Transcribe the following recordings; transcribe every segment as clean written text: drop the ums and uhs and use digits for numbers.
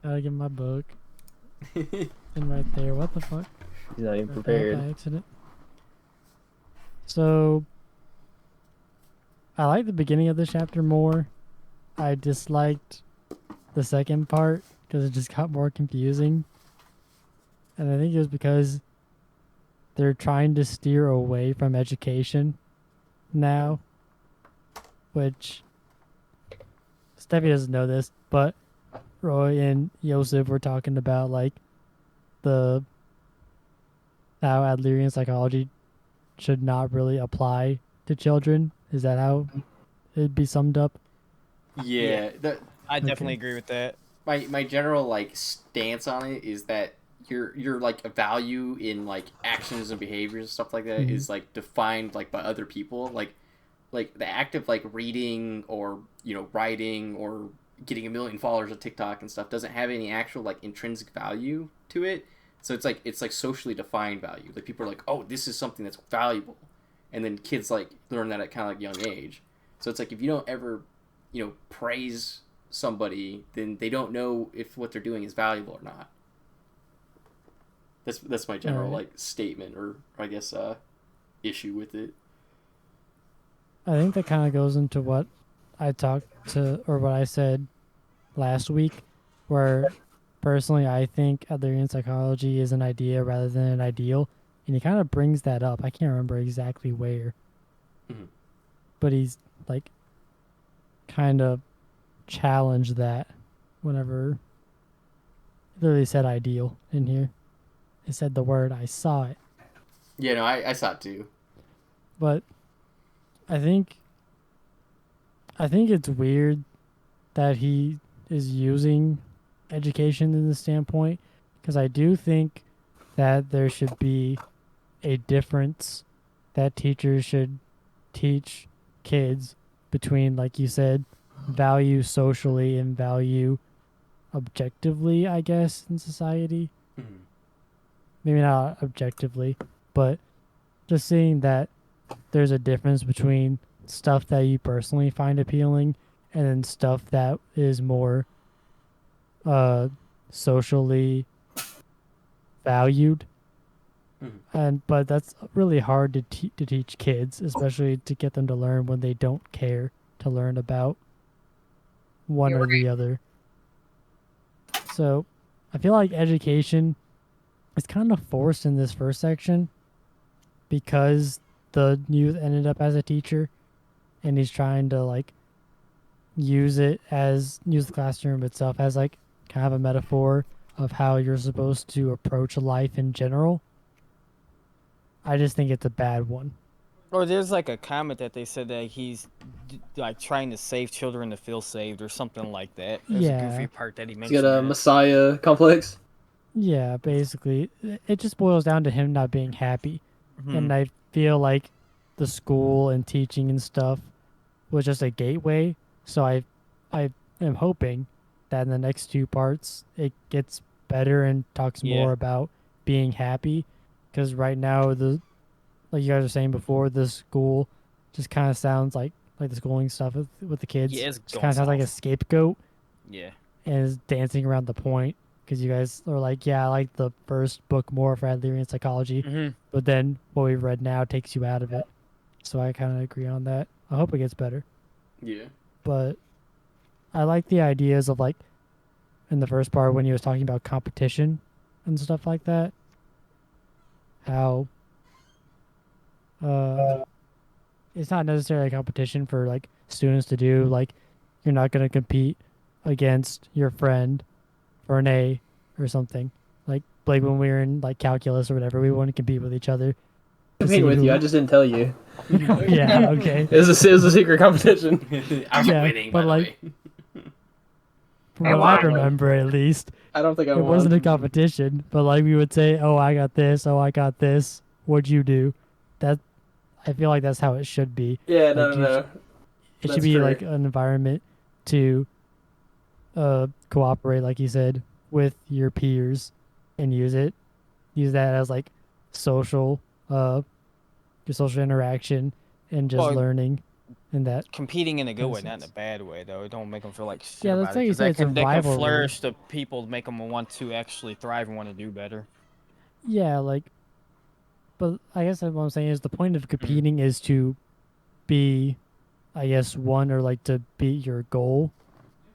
Gotta get my book. And right there. What the fuck? He's not even Read that prepared. by accident. So I like the beginning of the chapter more. I disliked the second part because it just got more confusing. And I think it was because they're trying to steer away from education now, which Steffi doesn't know this, but Roy and Yosef were talking about like the how Adlerian psychology should not really apply to children. Is that how it'd be summed up? Yeah, I definitely Okay. agree with that. my general like stance on it is that your like value in like actions and behaviors and stuff like that Mhm. is like defined like by other people. Like the act of like reading or writing or getting a million followers on TikTok and stuff doesn't have any actual like intrinsic value to it. So it's like socially defined value. Like people are like, oh, this is something that's valuable, and then kids like learn that at kind of like young age. So it's like if you don't ever, praise somebody, then they don't know if what they're doing is valuable or not. That's my general Alright. like statement or I guess issue with it. I think that kind of goes into what I talked to or what I said last week, where personally I think Adlerian psychology is an idea rather than an ideal. And he kind of brings that up. I can't remember exactly where, Mhm. but he's like kind of challenged that whenever he literally said ideal in here. He said the word, I saw it. Yeah, no, I saw it too. But I think it's weird that he is using education in this standpoint because I do think that there should be a difference that teachers should teach kids between, like you said, value socially and value objectively, I guess, in society. Mhm. Maybe not objectively, but just seeing that there's a difference between stuff that you personally find appealing and then stuff that is more uh socially valued. Mhm. And but that's really hard to teach kids, especially to get them to learn when they don't care to learn about one You're or right. the other. So I feel like education is kind of forced in this first section because the youth ended up as a teacher and he's trying to like use the classroom itself as like kind of a metaphor of how you're supposed to approach life in general. I just think it's a bad one. Or there's like a comment that they said that he's like trying to save children to feel saved or something like that. There's a goofy Yeah. part that he He's got mentioned a in it. messiah complex. Yeah, basically. It just boils down to him not being happy. Mhm. And I feel like the school and teaching and stuff was just a gateway. So I am hoping that in the next two parts it gets better and talks Yeah. more about being happy. Because right now the like you guys were saying before, the school just kind of sounds like the schooling stuff with the kids Yeah, it's just kind going of sounds like a south. scapegoat Yeah. and is dancing around the point because you guys are like, yeah, I like the first book more for Adlerian psychology, Mhm. but then what we've read now takes you out of it. So I kind of agree on that. I hope it gets better, Yeah. but I like the ideas of like in the first part when he was talking about competition and stuff like that. How uh, it's not necessarily a competition for like students to do. Like you're not going to compete against your friend for an A or something. Like when we were in like calculus or whatever, we wouldn't compete with each other to Competing see with you. I who. just didn't tell you. Yeah, okay, It was a secret competition. I'm yeah, winning, by but the like way. from I what I won. remember, at least I don't think I it wasn't a won. competition. But like we would say, "Oh, I got this. Oh, I got this. What'd you do?" That I feel like that's how it should be. Yeah, no, Like no, no. it should That's be like correct. an environment to cooperate, like you said, with your peers and use that as like social, your social interaction and just Well, learning. in that. Competing in a good way, not in a sense. bad way, though. It don't make them feel like shit Yeah, about that's it. how you 'Cause say that it's a can rivalry. flourish the people, make them want to actually thrive and want to do better. Yeah, like, but I guess what I'm saying is the point of competing is to be, I guess, one or like to beat your goal.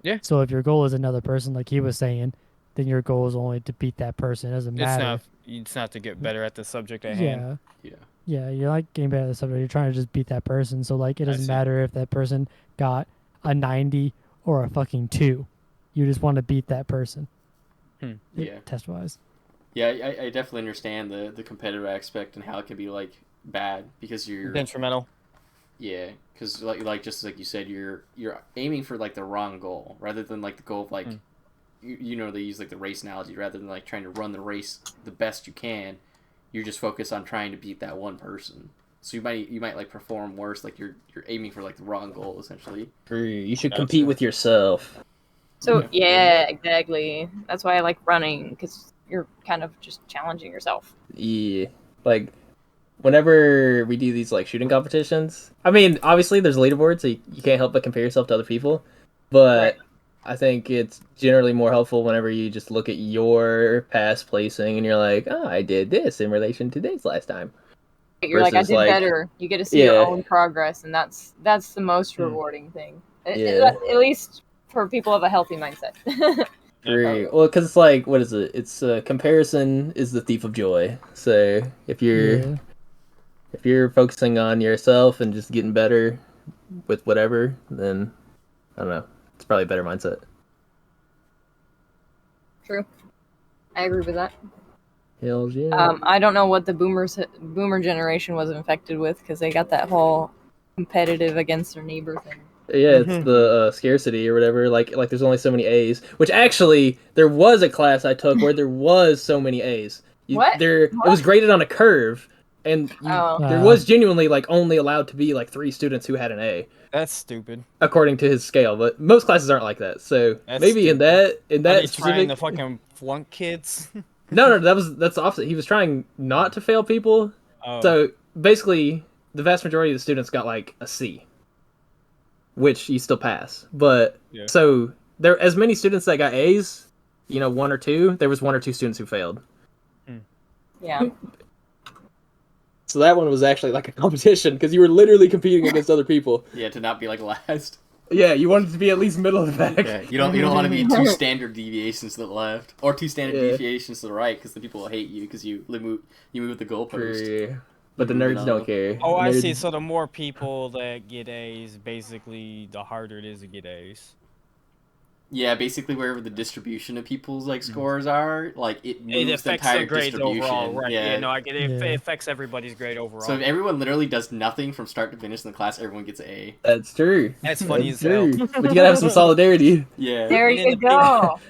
Yeah. So if your goal is another person, like he was saying, then your goal is only to beat that person. It doesn't matter. It's not to get better at the subject at hand. Yeah. Yeah. Yeah, you're like getting better at the subject. You're trying to just beat that person. So like it I doesn't see. matter if that person got a 90 or a fucking 2. You just want to beat that person. Yeah. Test wise. Yeah, I definitely understand the competitive aspect and how it can be like bad because you're Detrimental. yeah, because like just like you said, you're aiming for like the wrong goal rather than like the goal of like you know, they use like the race analogy rather than like trying to run the race the best you can. You're just focused on trying to beat that one person. So you might like perform worse, like you're aiming for like the wrong goal essentially. You should Gotcha. compete with yourself. So yeah, exactly. That's why I like running, because you're kind of just challenging yourself. Yeah, like whenever we do these like shooting competitions, I mean, obviously there's leaderboards, so you can't help but compare yourself to other people. But Right. I think it's generally more helpful whenever you just look at your past placing and you're like, oh, I did this in relation to this last time. You're like, I Versus, did like, to you get to see your yeah. own progress, and that's the most rewarding thing. Yeah. At least for people of a healthy mindset. True. Well, because it's like, what is it? It's comparison is the thief of joy. So if you're focusing on yourself and just getting better with whatever, then I don't know. It's probably a better mindset. True. I agree with that. Hell yeah. I don't know what the boomer generation was infected with, because they got that whole competitive against their neighbor thing. Yeah, it's the scarcity or whatever. Like there's only so many A's. Which actually, there was a class I took where there was so many A's. What? It was graded on a curve, and Oh. there was genuinely like only allowed to be like 3 students who had an A That's stupid. according to his scale. But most classes aren't like that. So That's maybe in stupid. that Are they trying specific. to fucking flunk kids? No, that's the opposite. He was trying not to fail people. Oh. So basically, the vast majority of the students got like a C, which you still pass. But Yeah. so there as many students that got A's, 1 or 2. There was 1 or 2 students who failed. Yeah. So that one was actually like a competition because you were literally competing against other people. Yeah, to not be like last. Yeah, you wanted to be at least middle of the pack. Yeah, you don't want to be 2 standard deviations to the left or 2 standard Yeah. deviations to the right because the people will hate you because you move with the goalpost. True. But the nerds don't care. Oh, I Nerds- see. So the more people that get A's, basically, the harder it is to get A's. Yeah, basically wherever the distribution of people's like scores are, like it It moves the affects entire their grades distribution. overall, right? Yeah, no, I get it. Yeah. It affects everybody's grade overall. So if everyone literally does nothing from start to finish in the class, everyone gets an A. That's true. That's funny That's as hell. true. But you gotta have some solidarity. Yeah, There And then you the go.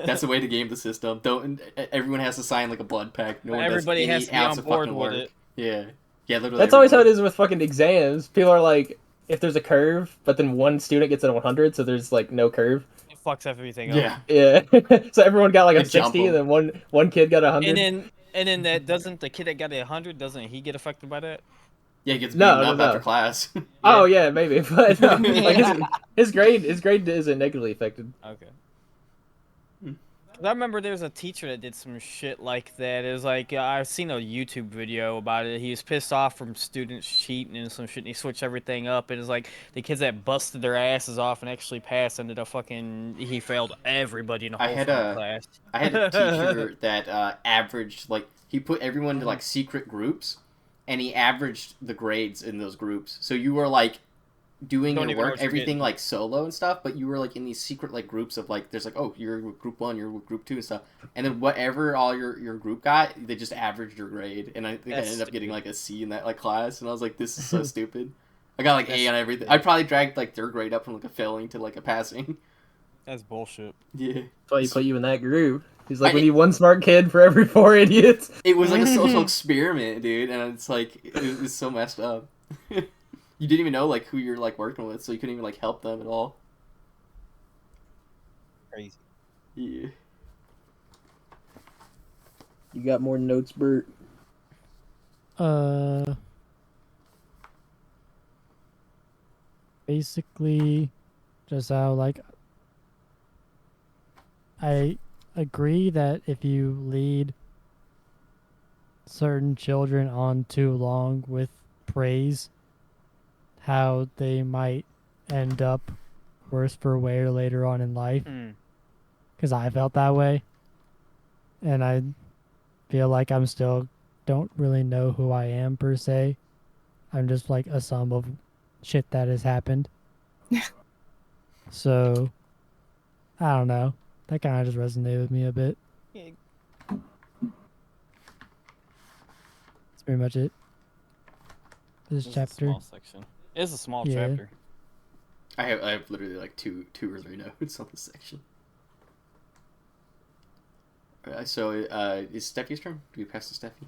that's the way to game the system. Don't everyone has to sign like a blood pact. No one Everybody does has any to be on ounce of board fucking with work. it. Yeah, yeah, literally. That's always how it everybody. is with fucking exams. People are like, if there's a curve, but then one student gets a 100, so there's like no curve. It fucks everything up. Yeah, Yeah. So everyone got like a They jump 60, and them. then one kid got 100. And then that doesn't the kid that got 100 doesn't he get affected by that? yeah, he gets No, beaten up no. after class. Oh yeah, maybe, but no, like his grade isn't negatively affected. Okay. 'Cause I remember there was a teacher that did some shit like that. It was like I've seen a YouTube video about it. He was pissed off from students cheating and some shit. And he switched everything up. And it's like the kids that busted their asses off and actually passed ended up he failed everybody in the I whole had fucking a- class. I had a teacher that averaged like he put everyone to like secret groups, and he averaged the grades in those groups. So you were like doing Don't your even know work, what you're everything getting. like solo and stuff, but you were like in these secret like groups of like there's like, oh, you're with group 1, you're with group 2 and stuff, and then whatever all your group got, they just averaged your grade, and I think That's I ended up getting stupid. like a C in that like class, and I was like, this is so stupid. I got like A That's on everything. stupid. I probably dragged like their grade up from like a failing to like a passing. That's bullshit. Yeah, That's why he put you in that group. He's like, I- we need one smart kid for every 4 idiots. it was like a social experiment, dude, and it's like it was so messed up. You didn't even know like who you're like working with, so you couldn't even like help them at all. Crazy. Yeah. You got more notes, Bert? basically just how like I agree that if you lead certain children on too long with praise, how they might end up worse for wear later on in life. Because I felt that way, and I feel like I'm still don't really know who I am per se. I'm just like a sum of shit that has happened. So I don't know. That kind of just resonated with me a bit. Yeah. That's pretty much it. This This is a chapter. small section. It's a small Yeah. chapter. I have literally like two or three notes on this section. Alright, so is Steffi's turn? Do we pass to Steffi?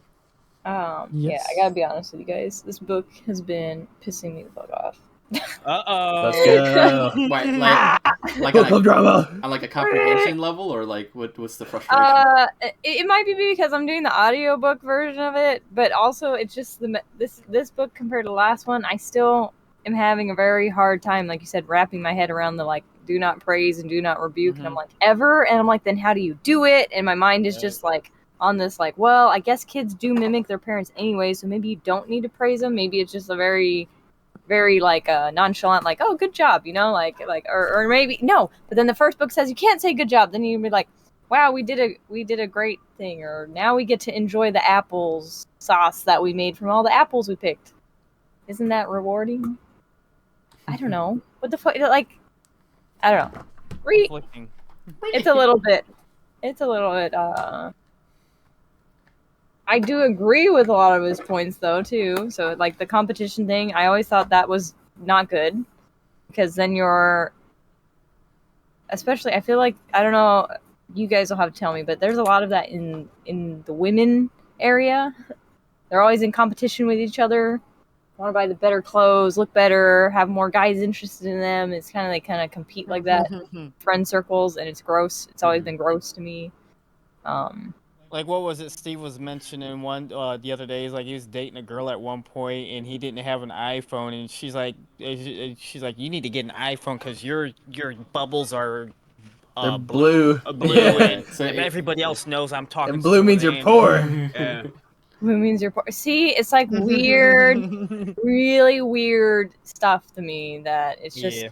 Yeah, Yes. I gotta be honest with you guys. This book has been pissing me the fuck off. Let's go. Why, like Book club drama. on like a comprehension level, or like what's the frustration? It might be because I'm doing the audiobook version of it, but also it's just this book compared to the last one, I still am having a very hard time, like you said, wrapping my head around the like do not praise and do not rebuke, and I'm like ever, and I'm like then how do you do it? And my mind is just like on this like, well, I guess kids do mimic their parents anyway, so maybe you don't need to praise them. Maybe it's just a very like nonchalant, like, oh, good job, you know, like or maybe no. But then the first book says you can't say good job. Then you'd be like, wow, we did a great thing, or now we get to enjoy the apples sauce that we made from all the apples we picked. Isn't that rewarding? I don't know. What the fuck? Like, I don't know. Conflicting. It's a little bit. I do agree with a lot of his points, though, too. So, like, the competition thing, I always thought that was not good. Because then you're... Especially, I feel like, I don't know, you guys will have to tell me, but there's a lot of that in the women area. They're always in competition with each other. Want to buy the better clothes, look better, have more guys interested in them. It's kind of, they kind of compete like that. Friend circles, and it's gross. It's always been gross to me. Like, what was it Steve was mentioning one the other day? He's like, he was dating a girl at one point, and he didn't have an iPhone, and she's like, you need to get an iPhone because your bubbles are They're blue. blue, Yeah, and so everybody else knows I'm talking. And blue means you're poor. Yeah. Blue means you're poor. See, it's like weird, really weird stuff to me that it's just Yeah.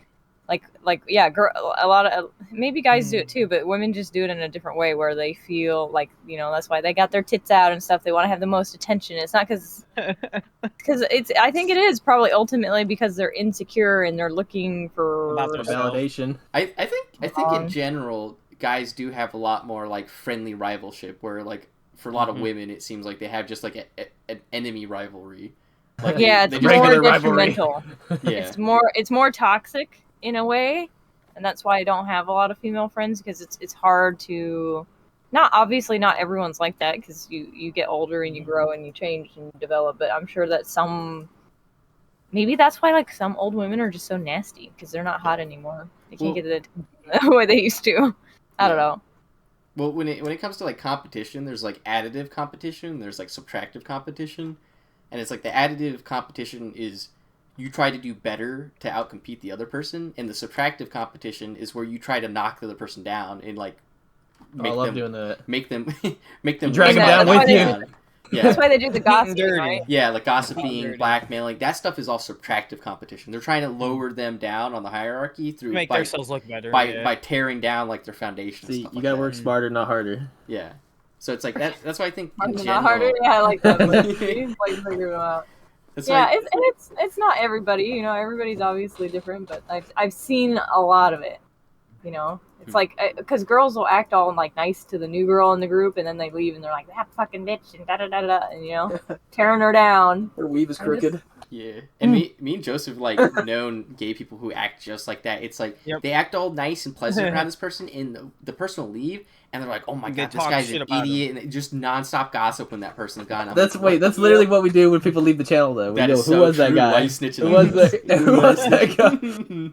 like yeah, a lot of maybe guys do it too, but women just do it in a different way where they feel like, you know, that's why they got their tits out and stuff. They want to have the most attention. It's not because it's. I think it is probably ultimately because they're insecure and they're looking for About For themselves. validation. I think in general, guys do have a lot more like friendly rivalship. Where like for a lot of women, it seems like they have just like an enemy rivalry. Like yeah, they it's just- more regular rivalry. detrimental. yeah. It's more toxic in a way, and that's why I don't have a lot of female friends, because it's hard to not everyone's like that, because you get older and you grow and you change and you develop, but I'm sure that maybe that's why like some old women are just so nasty because they're not hot anymore. They can't get it the way they used to. I don't know. Well, when it comes to like competition, there's like additive competition, there's like subtractive competition, and it's like the additive competition is you try to do better to outcompete the other person, and the subtractive competition is where you try to knock the other person down and like I love doing that. make them drag them down with you. Yeah. That's why they do the gossiping, dirty. right? Yeah, like Dirty. gossiping, blackmailing, that stuff is all subtractive competition. They're trying to lower them down on the hierarchy through Make by themselves look better. yeah. by tearing down like their foundation. and See, stuff you like gotta that. work smarter, not harder. Yeah, so it's like that's why I think in Not general, harder. Yeah, I like that. Like figure them out. that's Yeah, why it's not everybody. You know, everybody's obviously different, but I've seen a lot of it. You know, it's like because girls will act all like nice to the new girl in the group, and then they leave and they're like that fucking bitch and da da da da, and you know, tearing her down. Her weave is crooked. Yeah, and me and Joseph like known gay people who act just like that. It's like Yep. they act all nice and pleasant around this person, and the person will leave, and they're like, "Oh my They god, this talk guy's shit an about idiot," and they just nonstop gossip when that person's gone. I'm That's like, that's literally what we do when people leave the channel, though. We That go, is who so was that true. guy? Why you snitching Who on was me? that? Who was that guy?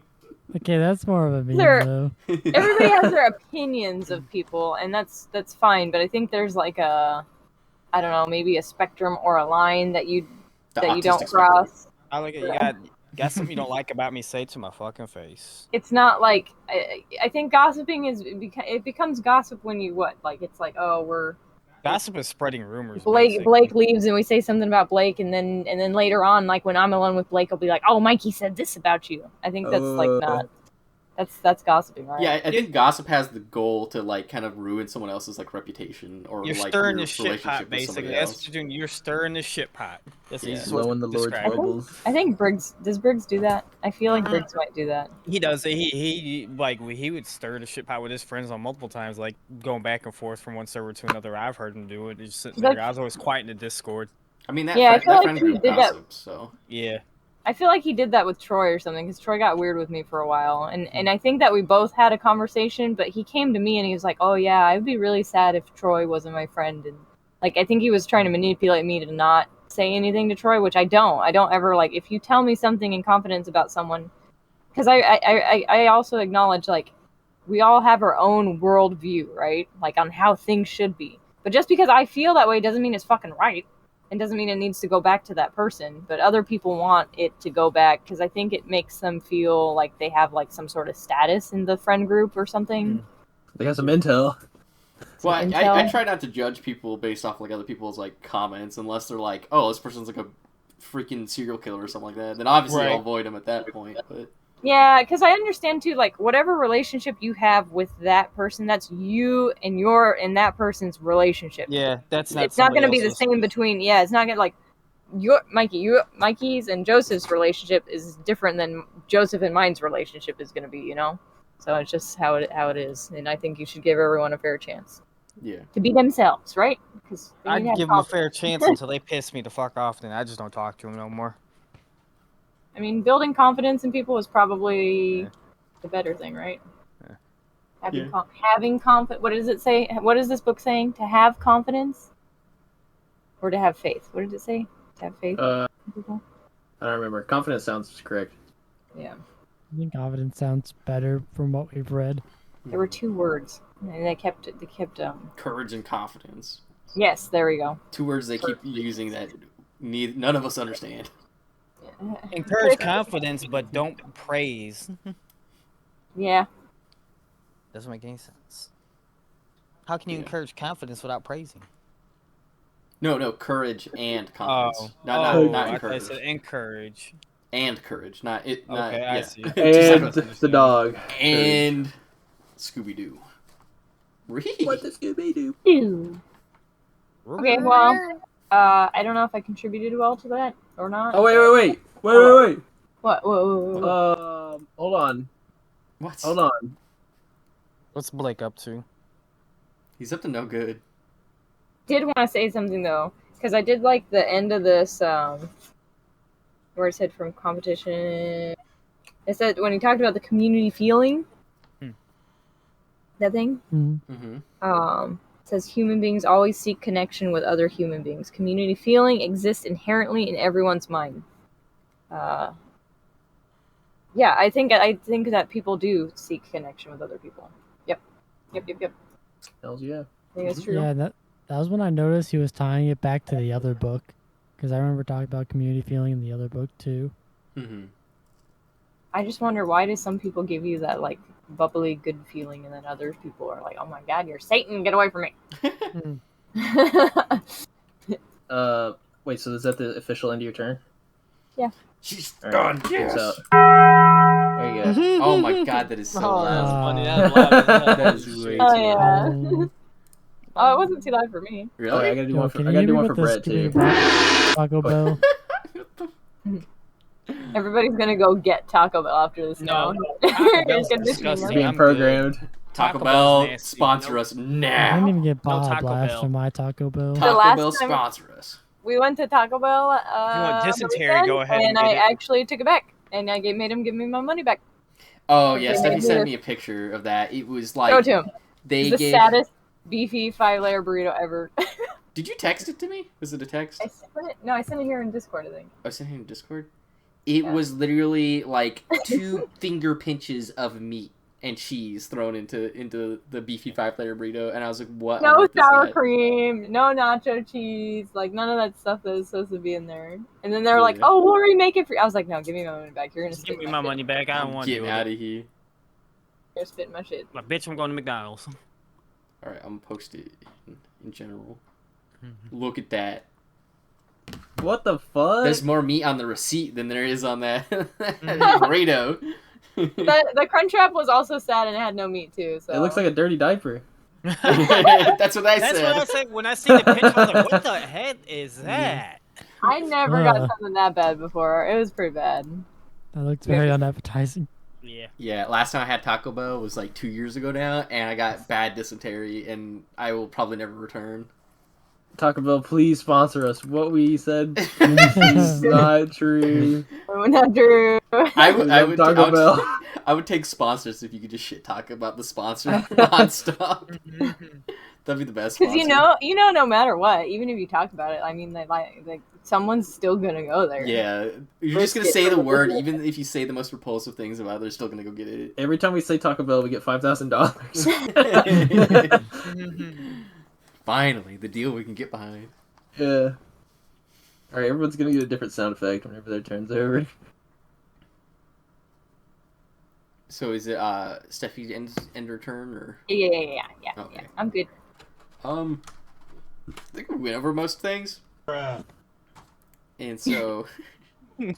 Okay, that's more of a meme There- though. Everybody has their opinions of people, and that's fine. But I think there's like I don't know, maybe a spectrum or a line that you The don't autistic spectrum. cross. I like it. You got Got something you don't like about me? Say it to my fucking face. It's not like I think gossiping is it becomes gossip when you what like it's like oh we're Gossip is spreading rumors. Blake basically. leaves and we say something about Blake and then later on like when I'm alone with Blake I'll be like oh Mikey said this about you. I think that's like not that's gossiping, right? Yeah, I think gossip has the goal to like kind of ruin someone else's like reputation or You're like stirring your the shit relationship pot, with basically. somebody That's else. what you're doing. You're stirring the shit pot. That's the Yeah. easiest way to Blowing the Lord's describe it. bubbles. I think Briggs does Briggs do that? I feel like Briggs might do that. He does. He like he would stir the shit pot with his friends on multiple times, like going back and forth from one server to another. I've heard him do it. He's sitting there. I was always quiet in the Discord. I mean that Yeah, I feel that like friend he group did that. gossips, so Yeah. I feel like he did that with Troy or something because Troy got weird with me for a while, and I think that we both had a conversation. But he came to me and he was like, "Oh yeah, I'd be really sad if Troy wasn't my friend." And like I think he was trying to manipulate me to not say anything to Troy, which I don't. I don't ever like if you tell me something in confidence about someone, because I also acknowledge like we all have our own worldview, right? Like on how things should be. But just because I feel that way doesn't mean it's fucking right. And doesn't mean it needs to go back to that person, but other people want it to go back because I think it makes them feel like they have like some sort of status in the friend group or something. They got some intel. well, I Intel. try not to judge people based off like other people's like comments unless they're like, oh, this person's like a freaking serial killer or something like that. Then obviously Right. I'll avoid them at that point. But Yeah, because I understand too, like whatever relationship you have with that person, that's you and your and that person's relationship. Yeah, that's not. It's not going to be the somebody same between. Yeah, it's not going to like Mikey's and Joseph's relationship is different than Joseph and mine's relationship is going to be. You know, so it's just how it is, and I think you should give everyone a fair chance yeah, to be themselves, right? Because I'd give them a fair chance until they piss me the fuck off. Then I just don't talk to them no more. I mean, building confidence in people is probably the better thing, right? Yeah. Having confidence. What does it say? What is this book saying? To have confidence, or to have faith? What did it say? To have faith in people. I don't remember. Confidence sounds correct. Yeah, I think confidence sounds better from what we've read. there were two words, and they kept. courage and confidence. Yes, there we go. 2 words they keep using that none of us understand. Encourage confidence, but don't praise. Yeah, Doesn't make any sense. How can you Yeah. encourage confidence without praising? No, courage and confidence. Oh, Not I thought you encourage. said encourage. And courage, not it. Not, Okay, I yeah. see. And the dog. And Scooby Doo. What the Scooby Doo? Ew. Okay, well, I don't know if I contributed well to that or not. Oh wait. Wait. What? Whoa. Hold on. What? Hold on. What's Blake up to? He's up to no good. Did want to say something though, because I did like the end of this, where it said from competition. It said when he talked about the community feeling. That thing. Mm-hmm. It says human beings always seek connection with other human beings. Community feeling exists inherently in everyone's mind. Yeah, I think that people do seek connection with other people. Yep. Hells yeah. I think it's true. Yeah, that was when I noticed he was tying it back to the other book, because I remember talking about community feeling in the other book too. Mm-hmm. I just wonder, why do some people give you that like bubbly good feeling, and then other people are like, "Oh my God, you're Satan! Get away from me!" Wait. So is that the official end of your turn? She's All done. right, Yes. so- there you go. Oh my God, that is so Oh, that's loud. funny. That's loud as hell. That is way too Oh loud. yeah. Um, Oh, it wasn't too loud for me. Oh, Really? I gotta do yo, one for. can I you gotta hit do me one with for Brett the too. Scooby-Doo Taco Bell? Everybody's gonna go get Taco Bell after this. No, now. Taco Bell's Conditioning disgusting. them. Being I'm programmed. Taco Taco Bell Bell's nasty. sponsor Nope. us I now. didn't even get No Baja Taco Blast Bell. from my Taco Bell. Taco last Bell time- sponsor us. We went to Taco Bell. want on the dysentery, weekend, go ahead and and I get it. actually took it back, and I made him give me my money back. Oh yeah, Okay, Stephanie maybe sent we're- me a picture of that. It was Show like it to him. they It's the gave. saddest beefy 5-layer burrito ever. Did you text it to me? Was it a text? I sent it. No, I sent it here in Discord. I think. I sent it in Discord. It Yeah. was literally like 2 finger pinches of meat and cheese thrown into the beefy 5-layer burrito, and I was like, what? No on earth is sour that? cream, no nacho cheese, like none of that stuff that is supposed to be in there. And then they're like, Yeah. "Oh, we'll remake it for you." I was like, "No, give me my money back. You're gonna Just give spit me my money back. I don't I'm want to getting do out it. of here. You're spitting my shit." Like, bitch, I'm going to McDonald's. All right, I'm gonna post it in general. Look at that. What the fuck? There's more meat on the receipt than there is on that burrito. The Crunchwrap was also sad and it had no meat too. So It looks like a dirty diaper. That's what I That's said. what I said when I see the picture. I was like, what the heck is that? I never got Ugh. something that bad before. It was pretty bad. That looks very unappetizing. Yeah. Yeah, last time I had Taco Bell was like 2 years ago now, and I got bad dysentery, and I will probably never return. Taco Bell, please sponsor us. What we said is not true. We're not true. I would Taco Bell. I would take sponsors if you could just shit talk about the sponsor nonstop. That'd be the best. Because Sponsor. no matter what, even if you talk about it, I mean, like someone's still gonna go there. Yeah, you're just gonna say the word, even if you say the most repulsive things about it, they're still gonna go get it. Every time we say Taco Bell, we get $5,000. Finally, the deal we can get behind. Yeah. All right, everyone's gonna get a different sound effect whenever their turn's over. So is it Steffi's end return or? Yeah. Okay. I'm good. I think we went over most things. And so I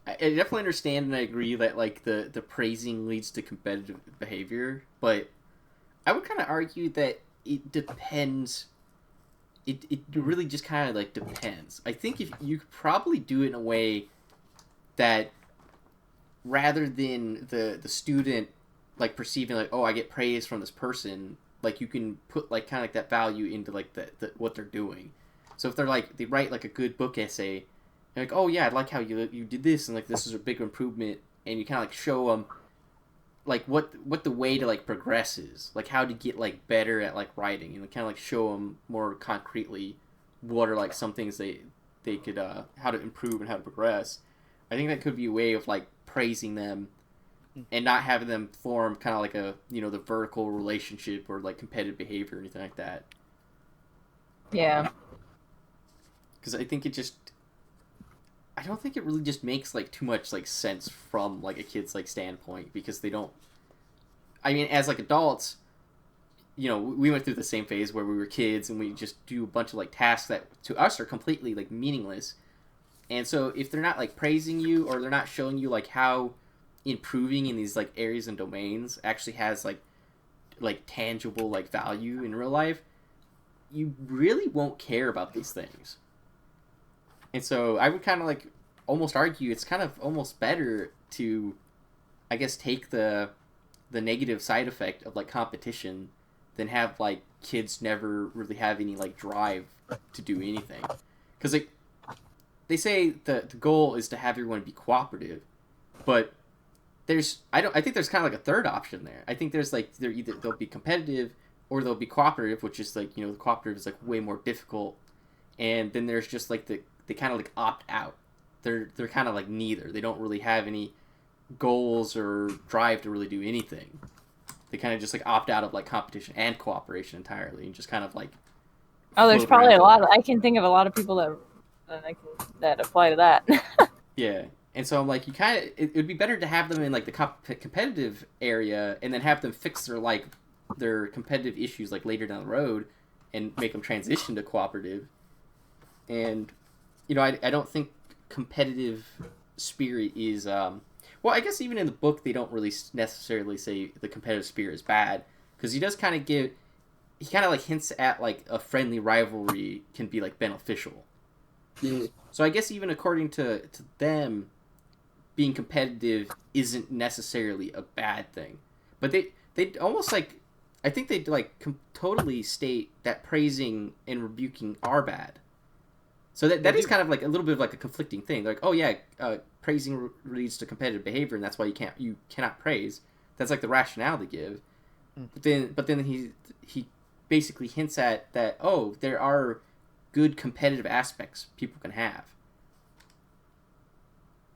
definitely understand and I agree that like the praising leads to competitive behavior, but I would kind of argue that it depends. It really just kind of like depends. I think if you could probably do it in a way that rather than the student like perceiving like, oh, I get praise from this person, like you can put like kind of like that value into like the what they're doing. So if they're like they write like a good book essay, they're like, oh yeah, I like how you did this and like this is a big improvement, and you kind of like show them like what the way to like progress is, like how to get like better at like writing, and kind of like show them more concretely what are like some things they could how to improve and how to progress. I think that could be a way of like praising them and not having them form kind of like a the vertical relationship or like competitive behavior or anything like that. Yeah. Because I think I don't think it really just makes like too much like sense from like a kid's like standpoint, because they don't. I mean, as like adults, we went through the same phase where we were kids and we just do a bunch of like tasks that to us are completely like meaningless. And so if they're not like praising you or they're not showing you like how improving in these like areas and domains actually has like tangible like value in real life, you really won't care about these things. And so I would kind of like almost argue it's kind of almost better to, I guess, take the negative side effect of like competition than have like kids never really have any like drive to do anything. Because like they say the goal is to have everyone be cooperative, but I think there's kind of like a third option there. I think there's like they'll be competitive or they'll be cooperative, which is like the cooperative is like way more difficult, and then there's just like they kind of like opt out. They're kind of like neither. They don't really have any goals or drive to really do anything. They kind of just like opt out of like competition and cooperation entirely, and just kind of like. Oh, there's float probably around. a lot. I can think of a lot of people that apply to that. Yeah, and so I'm like, you kind of it would be better to have them in like the competitive area, and then have them fix their competitive issues like later down the road, and make them transition to cooperative. And I don't think competitive spirit is well, I guess even in the book they don't really necessarily say the competitive spirit is bad, because he does kind of like hints at like a friendly rivalry can be like beneficial. Yeah. So I guess even according to them, being competitive isn't necessarily a bad thing. But they almost like, I think they like totally state that praising and rebuking are bad. So that is kind of like a little bit of like a conflicting thing. They're like, oh yeah, praising leads to competitive behavior, and that's why you cannot praise. That's like the rationale they give. But then he basically hints at that, oh, there are good competitive aspects people can have.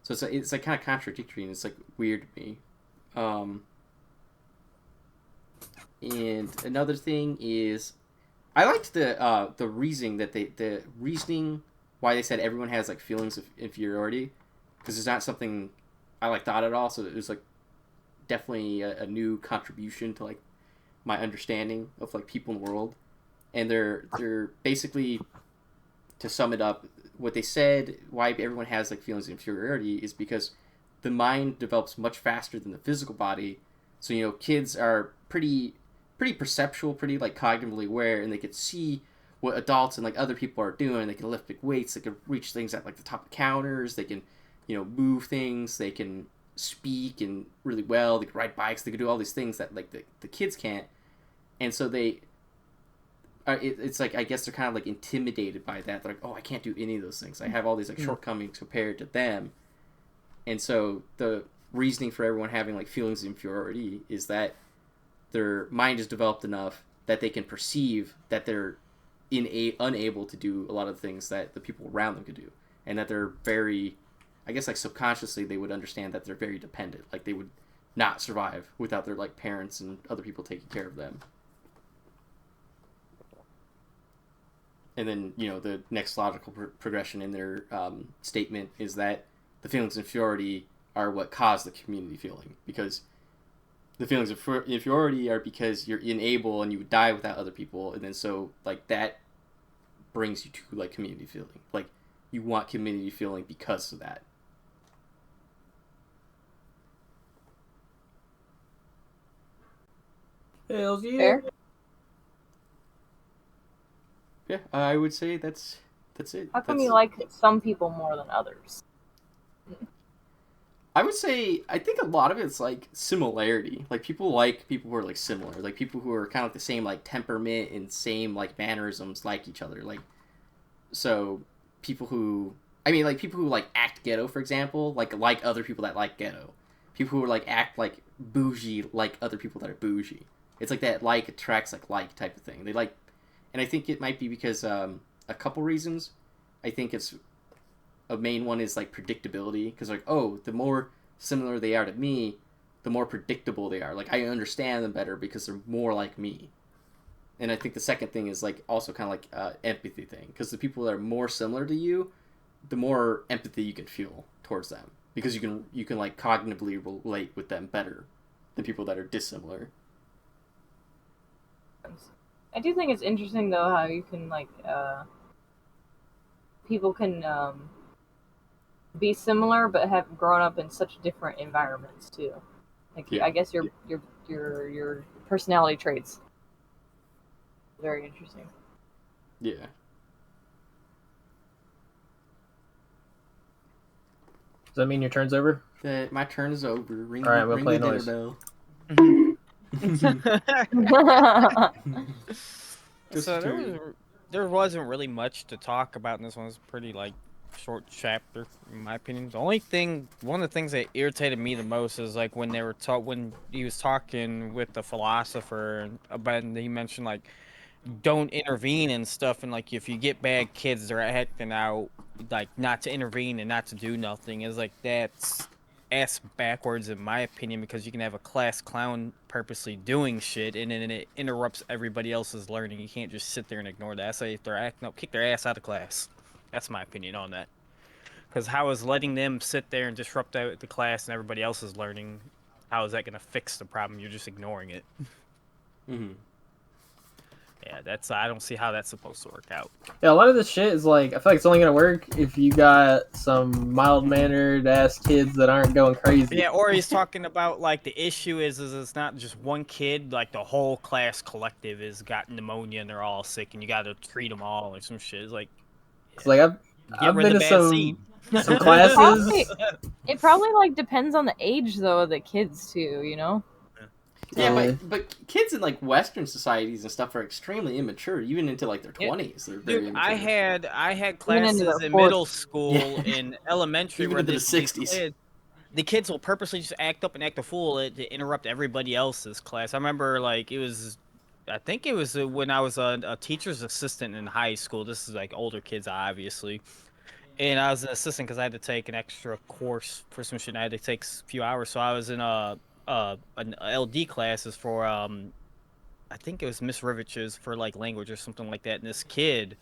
So it's like kind of contradictory, and it's like weird to me. And another thing is, I liked the reasoning that the reasoning why they said everyone has like feelings of inferiority, because it's not something I like thought at all. So it was like definitely a new contribution to like my understanding of like people in the world. And they're basically, to sum it up, what they said why everyone has like feelings of inferiority is because the mind develops much faster than the physical body. So kids are pretty perceptual, pretty like cognitively aware, and they can see what adults and like other people are doing. They can lift big weights, they can reach things at like the top of counters, they can move things, they can speak and really well, they can ride bikes, they can do all these things that like the kids can't. And so it's like, I guess they're kind of like intimidated by that. They're like, oh, I can't do any of those things, I have all these like shortcomings compared to them. And so the reasoning for everyone having like feelings of inferiority is that their mind is developed enough that they can perceive that they're unable to do a lot of things that the people around them could do, and that they're very, I guess like subconsciously they would understand that they're very dependent, like they would not survive without their like parents and other people taking care of them. And then the next logical progression in their statement is that the feelings of inferiority are what cause the community feeling, because the feelings of inferiority are because you're unable and you would die without other people, and then so like that brings you to like community feeling, like you want community feeling because of that. Hells yeah. Fair. Yeah, I would say that's it. How come you like some people more than others? I would say, I think a lot of it's like similarity. Like people who are like similar, like people who are kind of like the same like temperament and same like mannerisms like each other. Like, so people who, I mean, like people who like act ghetto, for example, like other people that like ghetto. People who like act like bougie, like other people that are bougie. It's like that like attracts like type of thing. They like, and I think it might be because a couple reasons. I think it's, a main one is like predictability, because like, oh, the more similar they are to me, the more predictable they are. Like I understand them better because they're more like me. And I think the second thing is like also kind of like empathy thing, because the people that are more similar to you, the more empathy you can feel towards them, because you can like cognitively relate with them better than people that are dissimilar. I do think it's interesting though how you can like people can be similar but have grown up in such different environments too. Like Yeah. I guess your personality traits. Very interesting. Yeah. Does that mean your turn's over? That my turn is over. Ring, All right, we'll ring play the noise. dinner bell. So there wasn't really much to talk about in this one. It's a pretty like short chapter, in my opinion. One of the things that irritated me the most is like when when he was talking with the philosopher about, and he mentioned like don't intervene and stuff, and like if you get bad kids, they're acting out, like not to intervene and not to do nothing. Is like that's ass backwards in my opinion, because you can have a class clown purposely doing shit and then it interrupts everybody else's learning. You can't just sit there and ignore that. I say if they're acting up, kick their ass out of class. That's my opinion on that. Because how is letting them sit there and disrupt the class and everybody else's learning, how is that going to fix the problem? You're just ignoring it. Mm-hmm. Yeah, I don't see how that's supposed to work out. Yeah, a lot of this shit is like, I feel like it's only gonna work if you got some mild-mannered ass kids that aren't going crazy. Yeah, or he's talking about like the issue is it's not just one kid, like the whole class collective has got pneumonia and they're all sick and you got to treat them all or some shit. It's like, Cause like I've rid been of to the bad seed. some classes. It probably like depends on the age though of the kids too, you know? Yeah, but kids in like Western societies and stuff are extremely immature, even into like their 20s. They're very Dude, immature. Even I had into classes their in 40s. middle school and elementary Even where into the these 60s. the kids will purposely just act up and act a fool to interrupt everybody else's class. I remember like I think it was when I was a teacher's assistant in high school. This is like older kids, obviously. and I was an assistant because I had to take an extra course for some shit. And I had to take a few hours, so I was in an LD classes for I think it was Miss Rivich's for like language or something like that. And this kid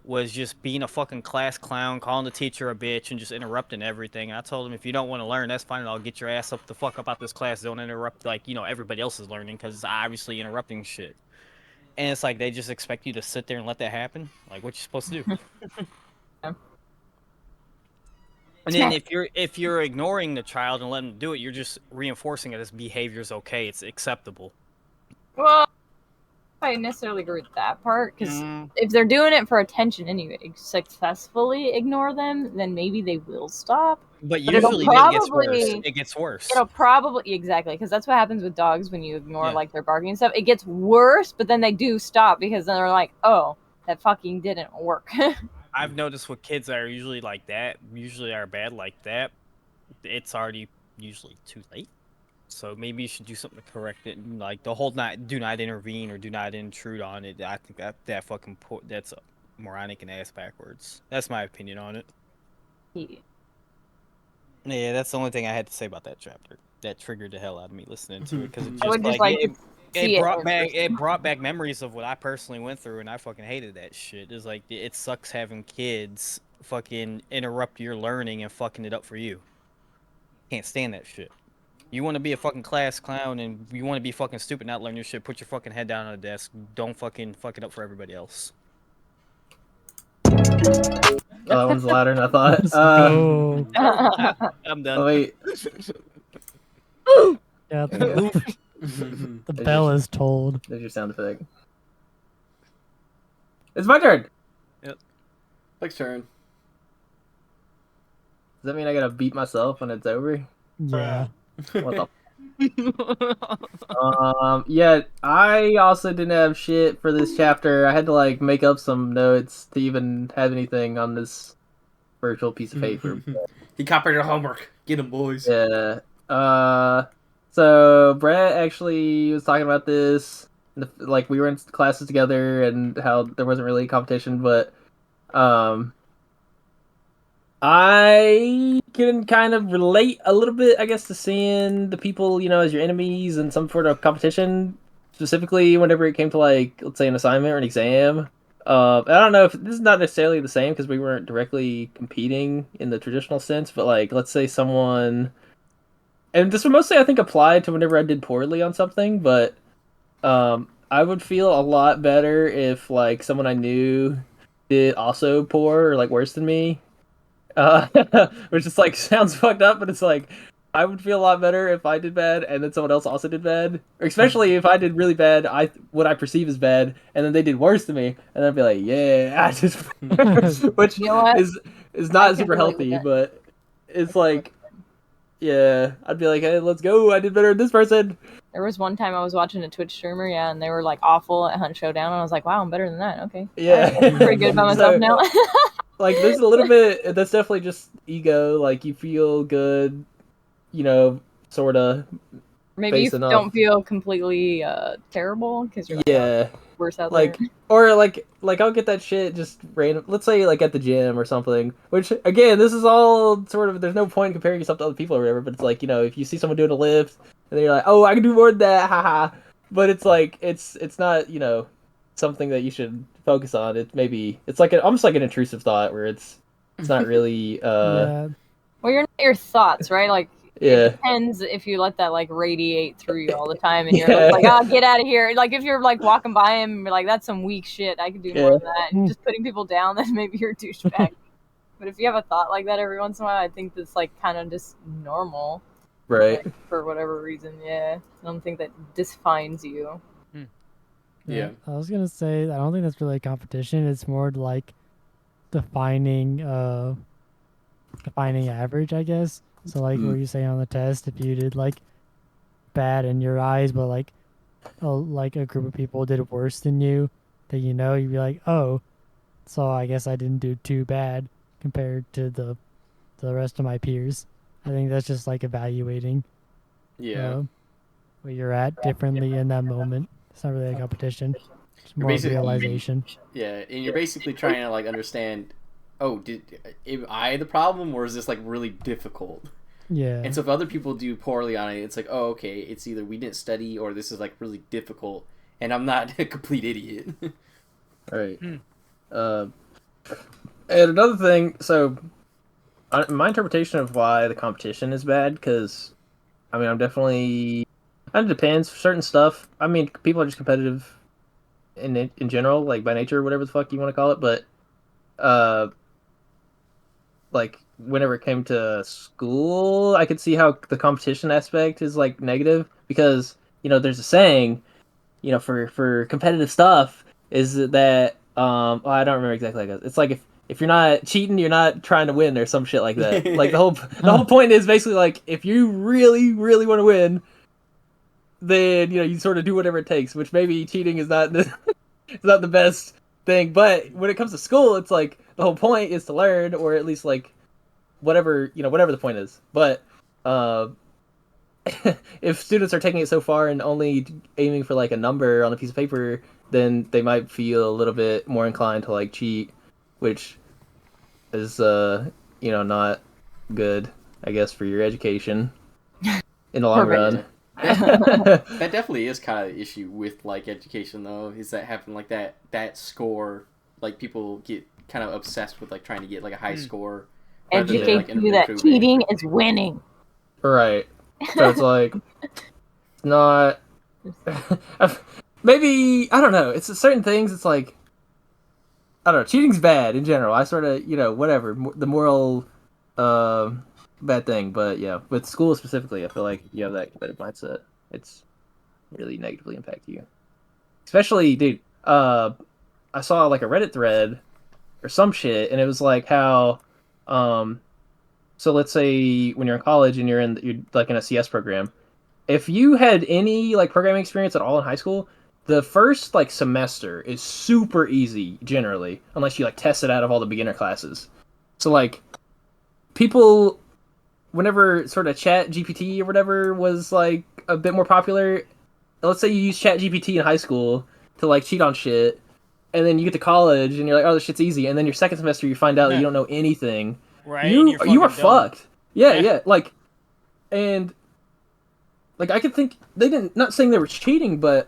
was just being a fucking class clown, calling the teacher a bitch, and just interrupting everything. And I told him, if you don't want to learn, that's fine. I'll get your ass up the fuck up out this class. Don't interrupt, like, everybody else is learning because it's obviously interrupting shit. And it's like they just expect you to sit there and let that happen. Like, what you supposed to do? Yeah. And then if you're ignoring the child and letting them do it, you're just reinforcing it as behavior is okay. It's acceptable. Well, I don't necessarily agree with that part because Mm. if they're doing it for attention and you successfully ignore them, then maybe they will stop. But But it'll usually it gets worse. probably- It gets worse. It'll probably exactly because that's what happens with dogs when you ignore Yeah. like their barking and stuff. It gets worse, but then they do stop because then they're like, "Oh, that fucking didn't work." I've noticed with kids that are usually like that, usually are bad like that, it's already usually too late. So maybe you should do something to correct it. And, like the whole do not intervene or do not intrude on it. I think that fucking that's moronic and ass backwards. That's my opinion on it. Yeah, that's the only thing I had to say about that chapter. That triggered the hell out of me listening to it because it I just would just like like to see it brought in back person. memories of what I personally went through, and I fucking hated that shit. It's like it sucks having kids fucking interrupt your learning and fucking it up for you. Can't stand that shit. You want to be a fucking class clown and you want to be fucking stupid, not learn your shit. Put your fucking head down on the desk. Don't fucking fuck it up for everybody else. Oh, that one's louder than I thought. Let's go. I'm done. Oh, wait. Yeah, the There's bell your- is tolled. There's your sound effect. It's my turn. Next turn. Does that mean I gotta beat myself when it's over? Yeah. What the? Yeah, I also didn't have shit for this chapter. I had to like make up some notes to even have anything on this virtual piece of paper. He copied your homework. Get him, boys. Yeah. So Brett actually was talking about this. Like we were in classes together and how there wasn't really a competition, but I can kind of relate a little bit, I guess, to seeing the people, as your enemies in some sort of competition, specifically whenever it came to, like, let's say an assignment or an exam. I don't know if this is not necessarily the same because we weren't directly competing in the traditional sense, but, like, let's say someone... And this would mostly, I think, apply to whenever I did poorly on something, but I would feel a lot better if, like, someone I knew did also poor or, like, worse than me. Which is like sounds fucked up, but it's like I would feel a lot better if I did bad and then someone else also did bad, or especially if I did really bad, what I perceive as bad, and then they did worse than me, and I'd be like, yeah, I just, which You know what? is I not can super relate with healthy, that. but it's like, yeah, I'd be like, hey, let's go, I did better than this person. There was one time I was watching a Twitch streamer, yeah, and they were like awful at Hunt Showdown, and I was like, wow, I'm better than that. Okay, Yeah. I'm pretty good about myself So- now. Like there's a little bit that's definitely just ego, like you feel good, sort of. Maybe you Face enough. don't feel completely terrible because you're like, Yeah. oh, worse out Like, there. or like I'll get that shit just random. Let's say like at the gym or something. Which again, this is all sort of. There's no point in comparing yourself to other people or whatever. But it's like if you see someone doing a lift and then you're like, oh, I can do more than that, haha. But it's like it's not something that you should focus on. It's like almost like an intrusive thought where it's not really Yeah. Well, you're not your thoughts, right? Like, yeah. it depends if you let that like radiate through you all the time, and you're Yeah. like, oh, get out of here. Like, if you're like walking by him, and you're like, that's some weak shit. I could do more Yeah. than that. And just putting people down, then maybe you're a douchebag. But if you have a thought like that every once in a while, I think that's like kind of just normal. Right. Like, for whatever reason, yeah. I don't think that defines you. Yeah. I was gonna say I don't think that's really a competition. It's more like defining average, I guess. So like what you say on the test, if you did like bad in your eyes, but like a group of people did worse than you, then you'd be like, oh, so I guess I didn't do too bad compared to the rest of my peers. I think that's just like evaluating Yeah. where you're at differently in that moment. It's not really a competition. It's more of basically- realization. Yeah, and you're basically trying to like understand oh, am I the problem, or is this like really difficult? Yeah. And so if other people do poorly on it, it's like, oh, okay, it's either we didn't study or this is like really difficult, and I'm not a complete idiot. Right. And another thing, so my interpretation of why the competition is bad, because I mean, I'm definitely. It depends. Certain stuff. I mean, people are just competitive in general, like by nature, whatever the fuck you want to call it. But, like whenever it came to school, I could see how the competition aspect is like negative because there's a saying, for competitive stuff is that well, I don't remember exactly how it goes. It's like if you're not cheating, you're not trying to win or some shit like that. Like the whole point is basically like if you really really want to win, then you sort of do whatever it takes, which maybe cheating is not it's not the best thing. But when it comes to school, it's like the whole point is to learn, or at least like whatever the point is. But if students are taking it so far and only aiming for like a number on a piece of paper, then they might feel a little bit more inclined to like cheat, which is not good, I guess, for your education in the long run. That definitely is kind of the issue with like education, though, is that having like that score, like people get kind of obsessed with like trying to get like a high score. Educate you that cheating is winning. Right. So it's like not. Maybe I don't know. It's certain things. It's like I don't know. Cheating's bad in general. I sort of whatever the moral bad thing, but yeah, with school specifically, I feel like you have that competitive mindset. It's really negatively impact you. Especially, dude. I saw like a Reddit thread or some shit, and it was like how, so let's say when you're in college and you're like in a CS program, if you had any like programming experience at all in high school, the first like semester is super easy generally, unless you like test it out of all the beginner classes. So like people, whenever sort of Chat GPT or whatever was like a bit more popular, let's say you use Chat GPT in high school to like cheat on shit, and then you get to college and you're like, oh, this shit's easy, and then your second semester you find out that you don't know anything. Right, you are fucked. Yeah, like, and like I could think they didn't, not saying they were cheating, but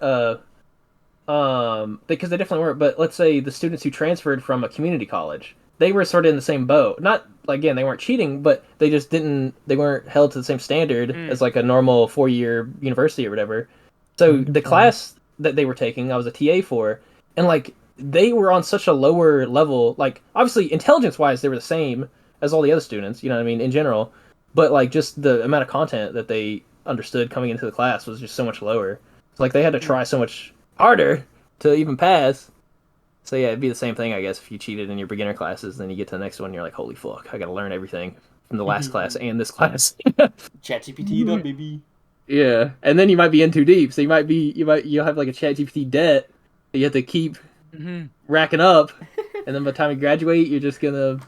because they definitely weren't. But let's say the students who transferred from a community college, they were sort of in the same boat. Not like, again, they weren't cheating, but they weren't held to the same standard as like a normal 4-year university or whatever. So the class that they were taking, I was a TA for, and like they were on such a lower level. Like obviously intelligence wise, they were the same as all the other students. You know what I mean, in general. But like just the amount of content that they understood coming into the class was just so much lower. So like they had to try so much harder to even pass. So yeah, it'd be the same thing, I guess, if you cheated in your beginner classes, then you get to the next one and you're like, holy fuck, I gotta learn everything from the last class and this class. ChatGPT it up, baby. Yeah. And then you might be in too deep, so you'll have like a ChatGPT debt that you have to keep racking up, and then by the time you graduate, you're just gonna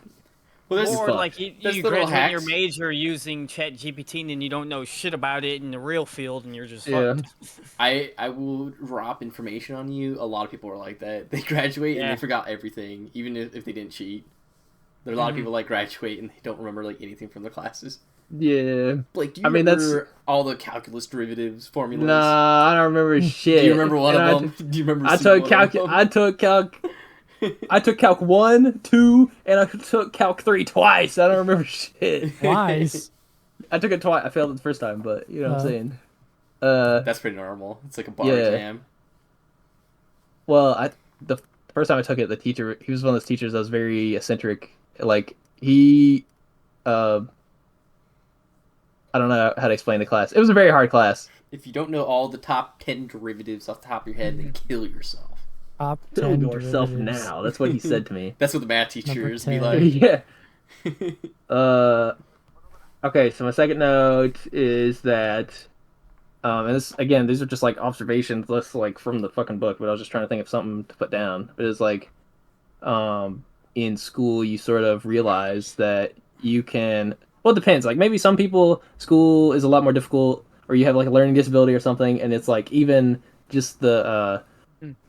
or like you graduate hacks. your major using ChatGPT and then you don't know shit about it in the real field and you're just Yeah. fucked. I will drop information on you. A lot of people are like that. They graduate and they forgot everything, even if they didn't cheat. There are a lot of people like graduate and they don't remember like anything from their classes. Yeah. Like, do you remember all the calculus derivatives formulas? Nah, I don't remember shit. Do you remember one of them? Do you remember? I took Calc 1, 2, and I took Calc 3 twice. I don't remember shit. Twice? I took it twice. I failed it the first time, but you know what I'm saying. That's pretty normal. It's like a bar exam. Well, the first time I took it, the teacher, he was one of those teachers that was very eccentric. Like he, I don't know how to explain the class. It was a very hard class. If you don't know all the top 10 derivatives off the top of your head, then kill yourself. Top Kill 10 yourself derivatives. now. That's what he said to me. That's what the math teachers be Number like. Yeah. Okay, so my second note is that, and this, again, these are just like observations, less like from the fucking book, but I was just trying to think of something to put down. But it's like, in school, you sort of realize that you can, well, it depends. Like maybe some people, school is a lot more difficult, or you have like a learning disability or something, and it's like even just the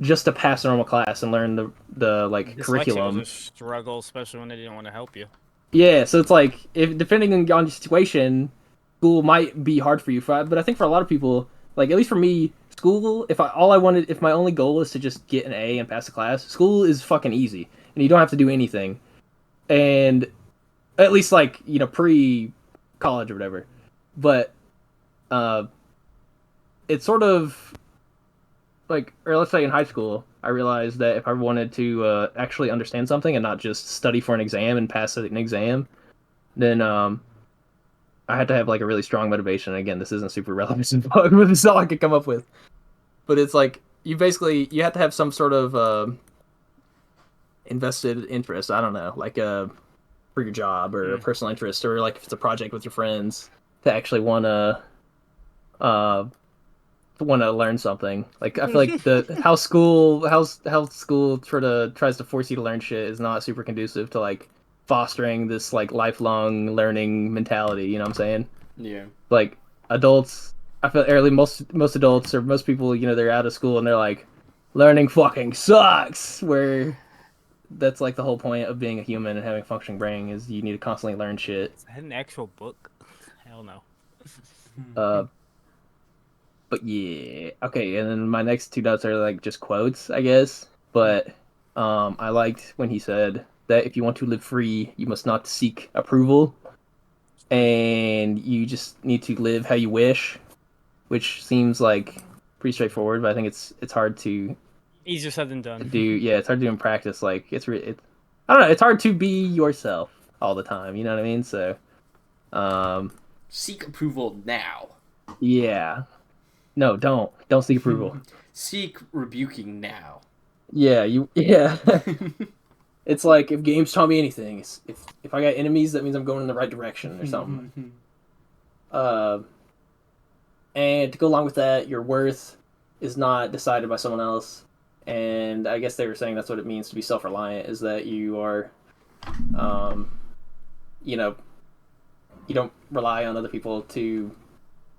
just to pass a normal class and learn the like Dyslexia curriculum. was a struggle, especially when they didn't want to help you. Yeah, so it's like, if depending on your situation, school might be hard for you. But I think for a lot of people, like at least for me, school, if my only goal is to just get an A and pass the class, school is fucking easy, and you don't have to do anything. And at least like pre college or whatever. But it's sort of like, or let's say in high school, I realized that if I wanted to actually understand something and not just study for an exam and pass an exam, then I had to have like a really strong motivation. Again, this isn't super relevant to the book, but it's all I could come up with. But it's like you have to have some sort of invested interest. I don't know, like for your job or a personal interest, or like if it's a project with your friends, to actually wanna learn something. Like I feel like how school tries to force you to learn shit is not super conducive to like fostering this like lifelong learning mentality. You know what I'm saying? Yeah. Like adults, I feel early most adults or most people, they're out of school and they're like, learning fucking sucks. Where that's like the whole point of being a human and having a functioning brain is you need to constantly learn shit. Is that an actual book? Hell no. But yeah, okay. And then my next two notes are like just quotes, I guess. But I liked when he said that if you want to live free, you must not seek approval, and you just need to live how you wish, which seems like pretty straightforward. But I think it's hard to Easier said than done. do. Yeah, it's hard to do in practice. Like I don't know. It's hard to be yourself all the time. You know what I mean? So, Seek approval now. yeah. No, don't seek approval. Seek rebuking now. Yeah. It's like if games taught me anything, it's if I got enemies, that means I'm going in the right direction or something. And to go along with that, your worth is not decided by someone else. And I guess they were saying that's what it means to be self-reliant, is that you are, you don't rely on other people to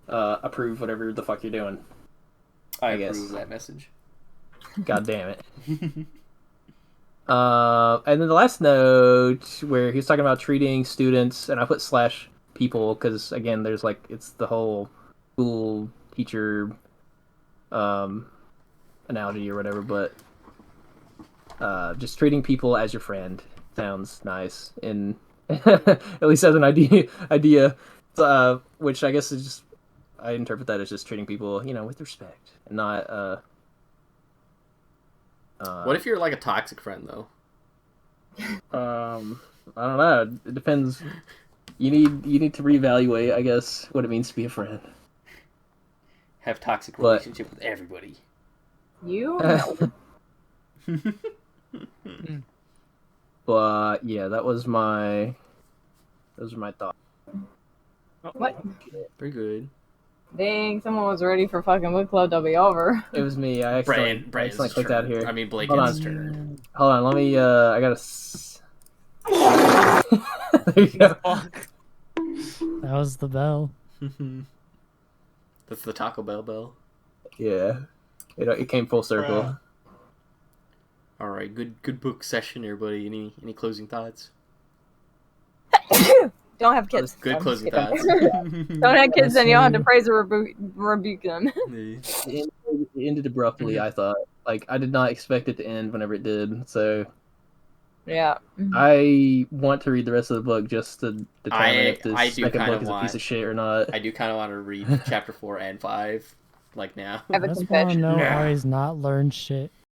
approve whatever the fuck you're doing. I guess. approve that message. God damn it. And then the last note where he was talking about treating students, and I put / people because again, there's like it's the whole school teacher analogy or whatever, but just treating people as your friend sounds nice, and at least as an idea, which I guess is just I interpret that as just treating people, with respect and not. What if you're like a toxic friend though? I don't know. It depends. You need to reevaluate, I guess, what it means to be a friend. Have toxic relationship with everybody. You? But yeah, those are my thoughts. What? Very good. Dang, someone was ready for fucking book club to be over. It was me. I accidentally clicked out here. I mean, Hold Blaken's on. turn. Hold on, let me. I gotta. There you go. Fuck. That was the bell. That's the Taco Bell bell. Yeah, it came full circle. All right, good book session, everybody. Any closing thoughts? Don't have kids. Good I'm closing just kidding. thoughts. Don't have kids, then you don't have to praise or rebuke them. It ended abruptly. I thought, like, I did not expect it to end whenever it did. So Yeah. I want to read the rest of the book just to determine if I this do second kinda book is a want- piece of shit or not. I do kind of want to read chapter 4 and 5, like now. I have I a just want to confession. know Nah. how he's not learned shit.